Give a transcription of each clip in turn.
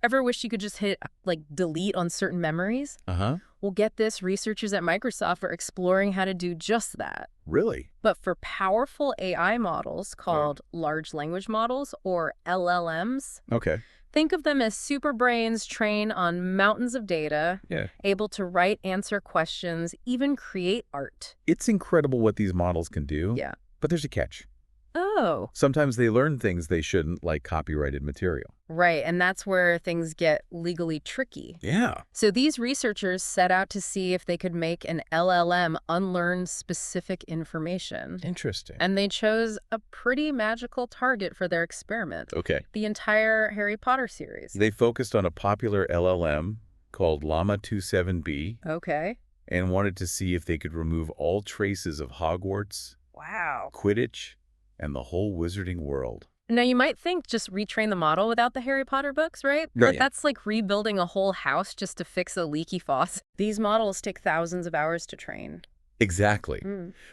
Ever wish you could just hit, like, delete on certain memories? Uh-huh. Well, get this, researchers at Microsoft are exploring how to do just that. Really? But for powerful AI models called large language models, or LLMs, Okay. think of them as super brains trained on mountains of data, Yeah. able to write, answer questions, even create art. It's incredible what these models can do. Yeah. But there's a catch. Oh. Sometimes they learn things they shouldn't, like copyrighted material. Right, and that's where things get legally tricky. Yeah. So these researchers set out to see if they could make an LLM unlearn specific information. Interesting. And they chose a pretty magical target for their experiment. Okay. The entire Harry Potter series. They focused on a popular LLM called Llama 27B Okay. and wanted to see if they could remove all traces of Hogwarts, Wow. Quidditch, and the whole wizarding world. Now, you might think just retrain the model without the Harry Potter books, right? Right. But that's like rebuilding a whole house just to fix a leaky faucet. These models take thousands of hours to train. Exactly.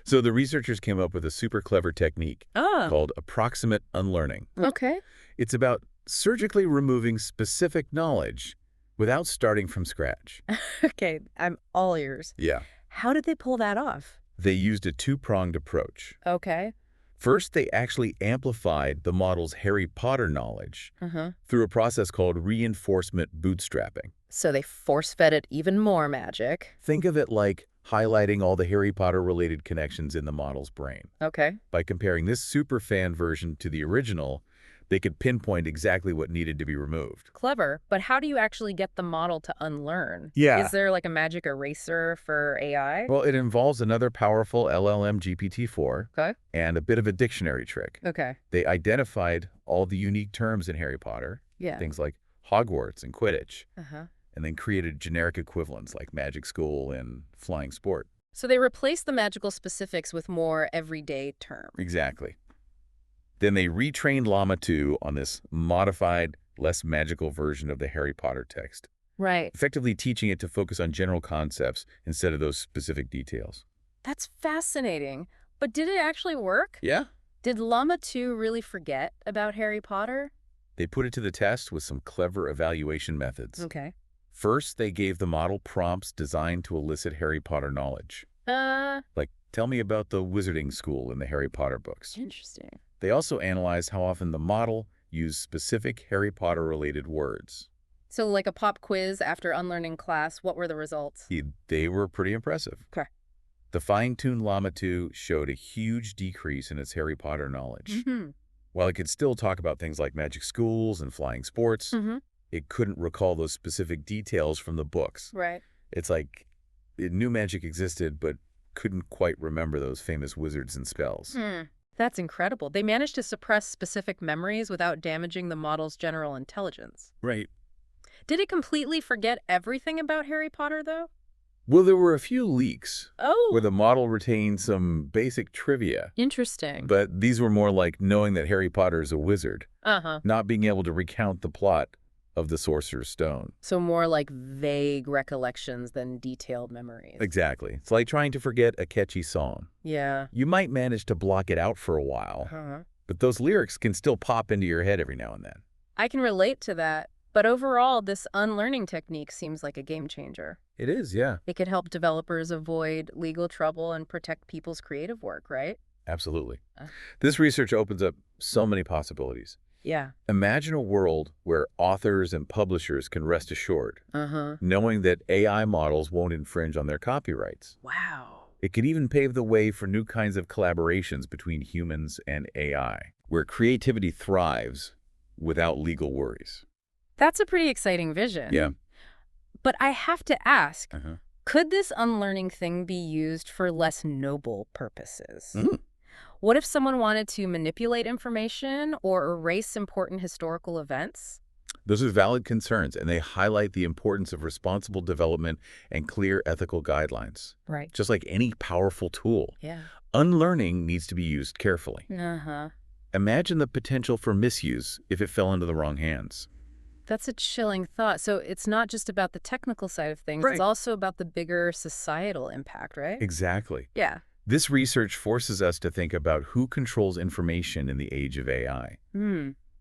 So the researchers came up with a super clever technique called approximate unlearning. Okay. It's about surgically removing specific knowledge without starting from scratch. Okay, I'm all ears. Yeah. How did they pull that off? They used a two-pronged approach. Okay. First, they actually amplified the model's Harry Potter knowledge through a process called reinforcement bootstrapping. So they force-fed it even more magic. Think of it like highlighting all the Harry Potter-related connections in the model's brain. Okay. By comparing this superfan version to the original, they could pinpoint exactly what needed to be removed. Clever, but how do you actually get the model to unlearn? Yeah. Is there like a magic eraser for AI? Well, it involves another powerful LLM GPT-4 Okay. and a bit of a dictionary trick. Okay. They identified all the unique terms in Harry Potter, Yeah. things like Hogwarts and Quidditch, Uh-huh. and then created generic equivalents like magic school and flying sport. So they replaced the magical specifics with more everyday terms. Exactly. Then they retrained Llama 2 on this modified, less magical version of the Harry Potter text, Right. effectively teaching it to focus on general concepts instead of those specific details. That's fascinating. But did it actually work? Yeah. Did Llama 2 really forget about Harry Potter? They put it to the test with some clever evaluation methods. Okay. First, they gave the model prompts designed to elicit Harry Potter knowledge. Like, tell me about the wizarding school in the Harry Potter books. Interesting. They also analyzed how often the model used specific Harry Potter-related words. So like a pop quiz after unlearning class, what were the results? They were pretty impressive. Okay. The fine-tuned Llama 2 showed a huge decrease in its Harry Potter knowledge. While it could still talk about things like magic schools and flying sports, it couldn't recall those specific details from the books. Right. It's like it knew magic existed, but couldn't quite remember those famous wizards and spells. That's incredible. They managed to suppress specific memories without damaging the model's general intelligence. Right. Did it completely forget everything about Harry Potter, though? Well, there were a few leaks Oh. where the model retained some basic trivia, Interesting. but these were more like knowing that Harry Potter is a wizard, Uh-huh. not being able to recount the plot of the Sorcerer's Stone. So more like vague recollections than detailed memories. Exactly. It's like trying to forget a catchy song. Yeah. You might manage to block it out for a while, Uh-huh. but those lyrics can still pop into your head every now and then. I can relate to that. But overall, this unlearning technique seems like a game changer. It is, yeah. It could help developers avoid legal trouble and protect people's creative work, right? Absolutely. Uh. This research opens up so many possibilities. Yeah. Imagine a world where authors and publishers can rest assured, Uh-huh. knowing that AI models won't infringe on their copyrights. Wow. It could even pave the way for new kinds of collaborations between humans and AI, where creativity thrives without legal worries. That's a pretty exciting vision. Yeah. But I have to ask, Uh-huh. could this unlearning thing be used for less noble purposes? Mm. What if someone wanted to manipulate information or erase important historical events? Those are valid concerns, and they highlight the importance of responsible development and clear ethical guidelines. Right. Just like any powerful tool, Yeah. unlearning needs to be used carefully. Uh-huh. Imagine the potential for misuse if it fell into the wrong hands. That's a chilling thought. So it's not just about the technical side of things. Right. It's also about the bigger societal impact, right? Exactly. Yeah. This research forces us to think about who controls information in the age of AI.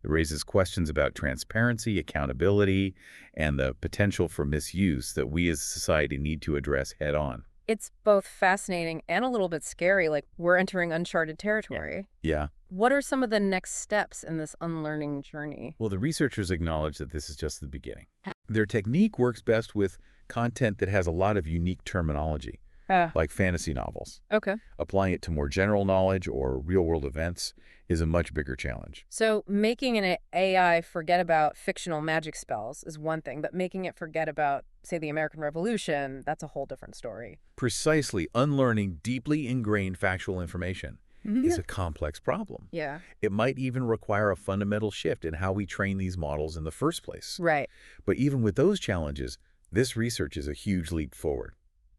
It raises questions about transparency, accountability, and the potential for misuse that we as a society need to address head on. It's both fascinating and a little bit scary, like we're entering uncharted Yeah. territory. Yeah. What are some of the next steps in this unlearning journey? Well, the researchers acknowledge that this is just the beginning. Their technique works best with content that has a lot of unique terminology, Ah, like fantasy novels. okay. Applying it to more general knowledge or real-world events is a much bigger challenge. So making an AI forget about fictional magic spells is one thing, but making it forget about, say, the American Revolution, that's a whole different story. Precisely, unlearning deeply ingrained factual information is a complex problem. Yeah. It might even require a fundamental shift in how we train these models in the first place. Right. But even with those challenges, this research is a huge leap forward.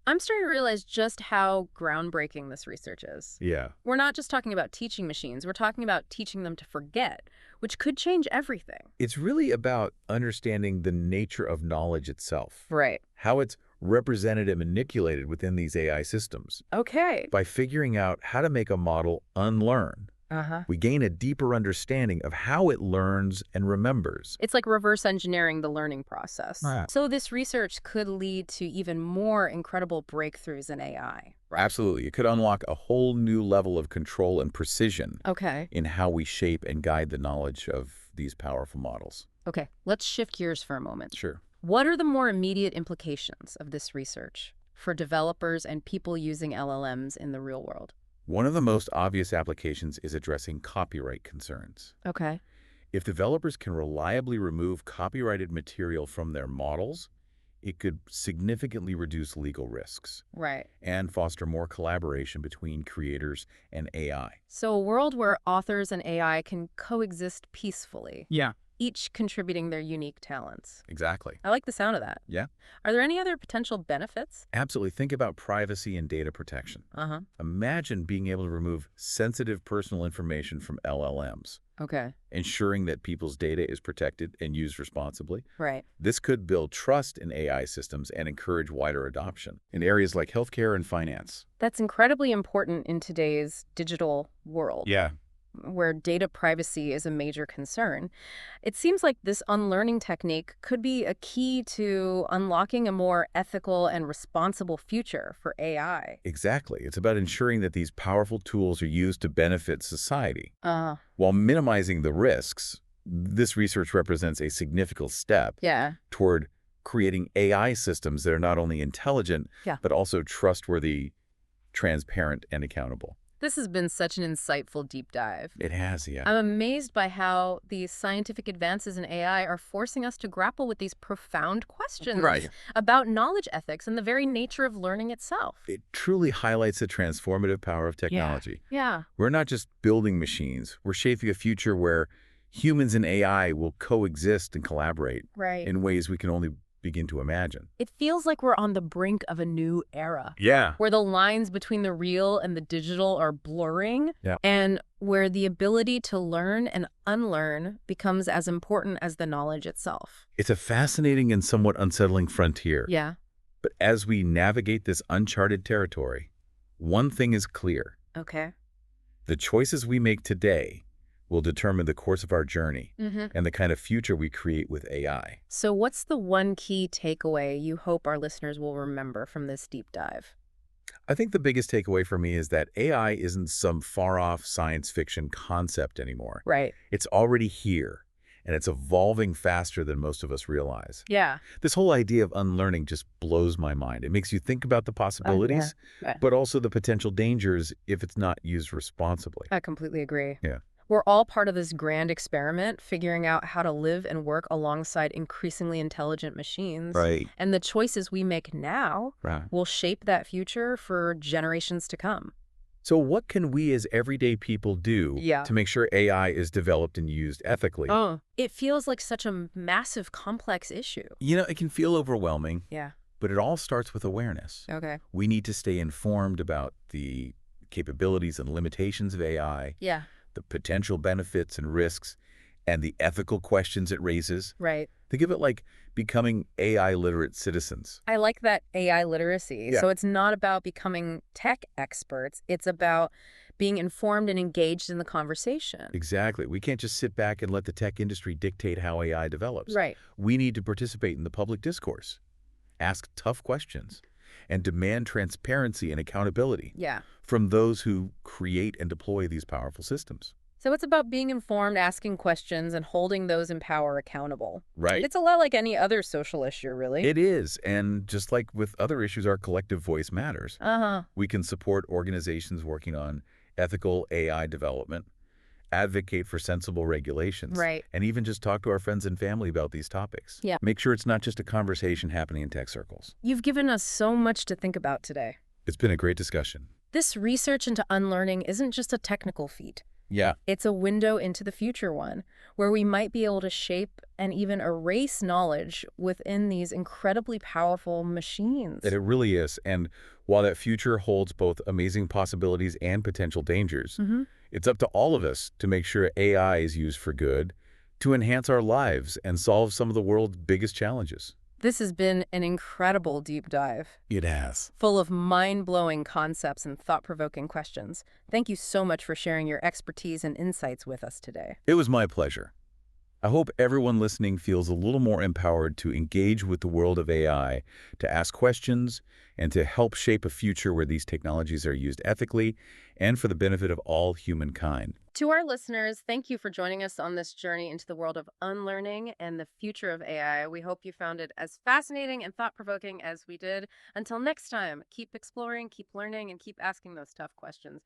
I'm starting to realize just how groundbreaking this research is. Yeah. We're not just talking about teaching machines, we're talking about teaching them to forget, which could change everything. It's really about understanding the nature of knowledge itself, Right. how it's represented and manipulated within these AI systems. Okay. By figuring out how to make a model unlearn, Uh-huh. we gain a deeper understanding of how it learns and remembers. It's like reverse engineering the learning process. Right. So this research could lead to even more incredible breakthroughs in AI. Absolutely. It could unlock a whole new level of control and precision Okay. in how we shape and guide the knowledge of these powerful models. Okay, let's shift gears for a moment. Sure. What are the more immediate implications of this research for developers and people using LLMs in the real world? One of the most obvious applications is addressing copyright concerns. Okay. If developers can reliably remove copyrighted material from their models, it could significantly reduce legal risks Right. and foster more collaboration between creators and AI. So a world where authors and AI can coexist peacefully, Yeah. each contributing their unique talents. Exactly. I like the sound of that. Yeah. Are there any other potential benefits? Absolutely. Think about privacy and data protection. Uh-huh. Imagine being able to remove sensitive personal information from LLMs, Okay. ensuring that people's data is protected and used responsibly. Right. This could build trust in AI systems and encourage wider adoption in areas like healthcare and finance. That's incredibly important in today's digital world. Yeah. Where data privacy is a major concern. It seems like this unlearning technique could be a key to unlocking a more ethical and responsible future for AI. Exactly. It's about ensuring that these powerful tools are used to benefit society. Uh, While minimizing the risks, this research represents a significant step yeah. toward creating AI systems that are not only intelligent, Yeah. but also trustworthy, transparent, and accountable. This has been such an insightful deep dive. It has, yeah. I'm amazed by how these scientific advances in AI are forcing us to grapple with these profound questions Right. about knowledge ethics and the very nature of learning itself. It truly highlights the transformative power of technology. Yeah. We're not just building machines. We're shaping a future where humans and AI will coexist and collaborate Right. in ways we can only begin to imagine. It feels like we're on the brink of a new era. Yeah. Where the lines between the real and the digital are blurring, Yeah. and where the ability to learn and unlearn becomes as important as the knowledge itself. It's a fascinating and somewhat unsettling frontier. Yeah. But as we navigate this uncharted territory, one thing is clear. Okay. The choices we make today will determine the course of our journey and the kind of future we create with AI. So what's the one key takeaway you hope our listeners will remember from this deep dive? I think the biggest takeaway for me is that AI isn't some far-off science fiction concept anymore. Right. It's already here, and it's evolving faster than most of us realize. Yeah. This whole idea of unlearning just blows my mind. It makes you think about the possibilities, Right. but also the potential dangers if it's not used responsibly. I completely agree. Yeah. We're all part of this grand experiment, figuring out how to live and work alongside increasingly intelligent machines. Right. And the choices we make now Right. will shape that future for generations to come. So what can we as everyday people do Yeah. to make sure AI is developed and used ethically? It feels like such a massive, complex issue. You know, it can feel overwhelming, Yeah. but it all starts with awareness. Okay. We need to stay informed about the capabilities and limitations of AI, Yeah. the potential benefits and risks, and the ethical questions it raises. Right. Think of it like becoming AI literate citizens. I like that AI literacy. Yeah. So it's not about becoming tech experts. It's about being informed and engaged in the conversation. Exactly. We can't just sit back and let the tech industry dictate how AI develops. Right. We need to participate in the public discourse, ask tough questions, and demand transparency and accountability Yeah. from those who create and deploy these powerful systems. So it's about being informed, asking questions, and holding those in power accountable. Right? It's a lot like any other social issue, really. It is. And just like with other issues, our collective voice matters. Uh-huh. We can support organizations working on ethical AI development, advocate for sensible regulations, Right. and even just talk to our friends and family about these topics. Yeah. Make sure it's not just a conversation happening in tech circles. You've given us so much to think about today. It's been a great discussion. This research into unlearning isn't just a technical feat. Yeah. It's a window into the future one, where we might be able to shape and even erase knowledge within these incredibly powerful machines. It really is. And while that future holds both amazing possibilities and potential dangers, it's up to all of us to make sure AI is used for good, to enhance our lives and solve some of the world's biggest challenges. This has been an incredible deep dive, It has. full of mind-blowing concepts and thought-provoking questions. Thank you so much for sharing your expertise and insights with us today. It was my pleasure. I hope everyone listening feels a little more empowered to engage with the world of AI, to ask questions, and to help shape a future where these technologies are used ethically and for the benefit of all humankind. To our listeners, thank you for joining us on this journey into the world of unlearning and the future of AI. We hope you found it as fascinating and thought-provoking as we did. Until next time, keep exploring, keep learning, and keep asking those tough questions.